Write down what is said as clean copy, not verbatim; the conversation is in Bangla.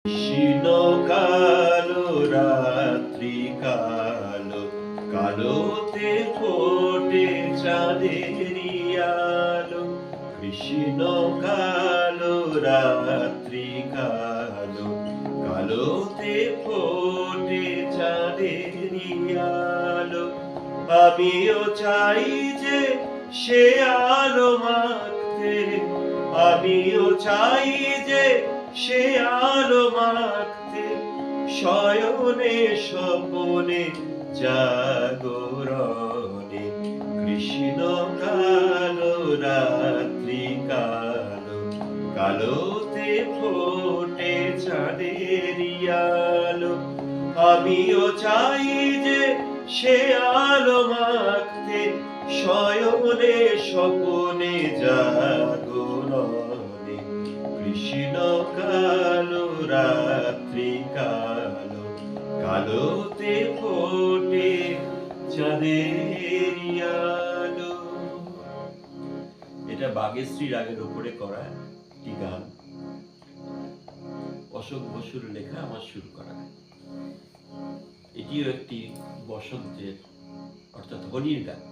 কৃষ্ণ কালো রাত্রি কালো কালোতে ফোটে চাঁদের আলো। কৃষ্ণ কালো রাত্রি কালো কালোতে ফোটে চাঁদের আলো। আমিও চাই যে সে আলো মাখতে, আমিও চাই যে সে আলো মাখতে, শয়নে স্বপনে জাগরণে। কৃষ্ণ কালো রাত্রি কালো কালোতে ফোটে চাঁদের আলো। আমিও চাই যে সে আলো মাখতে, শয়নে স্বপনে জাগরণে। কৃষ্ণ কালো রাত্রি কালো কালোতে ফোটে চাঁদের আলো। এটা বাগেশ্রী রাগের উপরে করা একটি গান, অশোক বসুর লেখা, আমার সুর করা। এটিও একটি বসন্তের অর্থাৎ হোলির গান।